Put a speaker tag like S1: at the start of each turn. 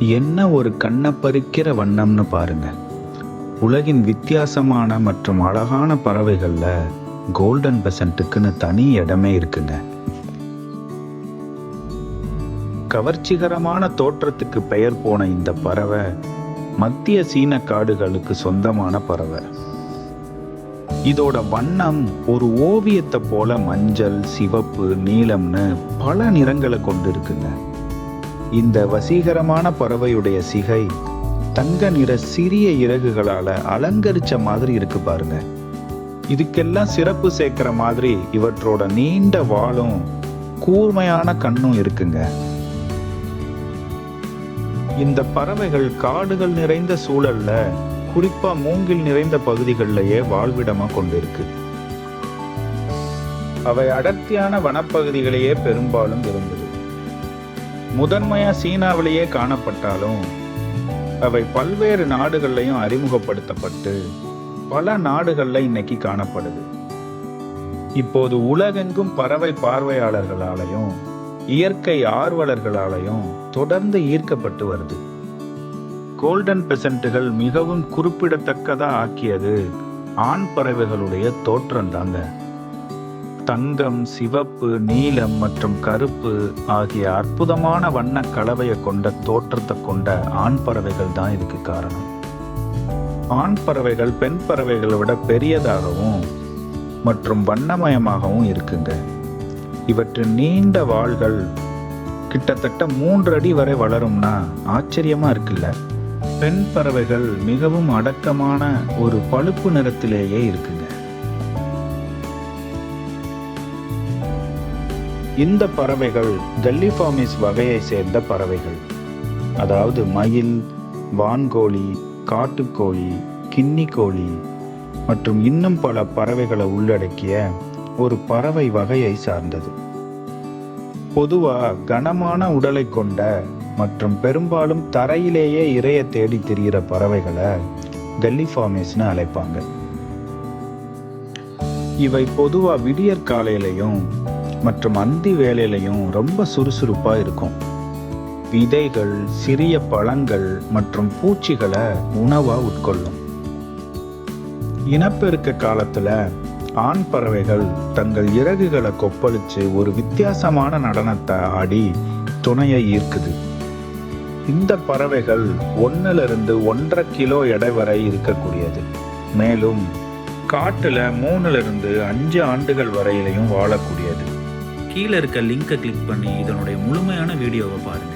S1: என்ன ஒரு கண்ணை பறிக்கிற வண்ணம்னு பாருங்க. உலகின் வித்தியாசமான மற்றும் அழகான பறவைகள்ல கோல்டன் பெசன்ட்டுக்குன்னு தனி இடமே இருக்குங்க. கவர்ச்சிகரமான தோற்றத்துக்கு பெயர் போன இந்த பறவை மத்திய சீன காடுகளுக்கு சொந்தமான பறவை. இதோட வண்ணம் ஒரு ஓவியத்தை போல மஞ்சள், சிவப்பு, நீலம்னு பல நிறங்களை கொண்டு இருக்குங்க. இந்த வசீகரமான பறவையுடைய சிகை தங்க நிற சிறிய இறகுகளால அலங்கரிச்ச மாதிரி இருக்கு பாருங்க. இதுக்கெல்லாம் சிறப்பு சேர்க்கிற மாதிரி இவற்றோட நீண்ட வாலும் கூர்மையான கண்ணும் இருக்குங்க. இந்த பறவைகள் காடுகள் நிறைந்த சூழல்ல, குறிப்பா மூங்கில் நிறைந்த பகுதிகளிலேயே வாழ்விடமா கொண்டிருக்கு. அவை அடர்த்தியான வனப்பகுதிகளையே பெரும்பாலும் விரும்புது. முதன்மையா சீனாவிலேயே காணப்பட்டாலும் அவை பல்வேறு நாடுகள்லையும் அறிமுகப்படுத்தப்பட்டு பல நாடுகள்ல இன்னைக்கு காணப்படுது. இப்போது உலகெங்கும் பறவை பார்வையாளர்களாலையும் இயற்கை ஆர்வலர்களாலையும் தொடர்ந்து ஈர்க்கப்பட்டு வருது. கோல்டன் பெசன்ட்டுகள் மிகவும் குறிப்பிடத்தக்கதா ஆக்கியது ஆண் பறவைகளுடைய தோற்றம் தாங்க. தங்கம், சிவப்பு, நீலம் மற்றும் கருப்பு ஆகிய அற்புதமான வண்ண கலவையை கொண்ட தோற்றத்தை கொண்ட ஆண் பறவைகள் தான் இதுக்கு காரணம். ஆண் பறவைகள் பெண் பறவைகளை விட பெரியதாகவும் மற்றும் வண்ணமயமாகவும் இருக்குங்க. இவற்றின் நீண்ட வாள்கள் கிட்டத்தட்ட 3 அடி வரை வளரும்னா ஆச்சரியமா இருக்குல்ல. பெண் பறவைகள் மிகவும் அடக்கமான ஒரு பழுப்பு நிறத்திலேயே இருக்குங்க. இந்த பறவைகள் கல்லிஃபார்மிஸ் வகையை சேர்ந்த பறவைகள். அதாவது மயில், வான்கோழி, காட்டுக்கோழி, கின்னிக்கோழி மற்றும் இன்னும் பல பறவைகளை உள்ளடக்கிய ஒரு பறவை வகையை சார்ந்தது. பொதுவா கனமான உடலை கொண்ட மற்றும் பெரும்பாலும் தரையிலேயே இரையை தேடி திரிகிற பறவைகளை கல்லிஃபார்மிஸ்னு அழைப்பாங்க. இவை பொதுவா விடியற் காலையிலையும் மற்றும் அந்தி வேளையிலையும் ரொம்ப சுறுசுறுப்பா இருக்கும். விதைகள், சிறிய பழங்கள் மற்றும் பூச்சிகளை உணவா உட்கொள்ளும். இனப்பெருக்க காலத்துல ஆண் பறவைகள் தங்கள் இறகுகளை கொப்பளிச்சு ஒரு வித்தியாசமான நடனத்தை ஆடி துணையை ஈர்க்குது. இந்த பறவைகள் 1 to 1.5 கிலோ எடை வரை இருக்கக்கூடியது. மேலும் காட்டுல 3 to 5 ஆண்டுகள் வரையிலையும் வாழக்கூடியது. கீழே இருக்க லிங்கை கிளிக் பண்ணி இதனுடைய முழுமையான வீடியோவை பாருங்க.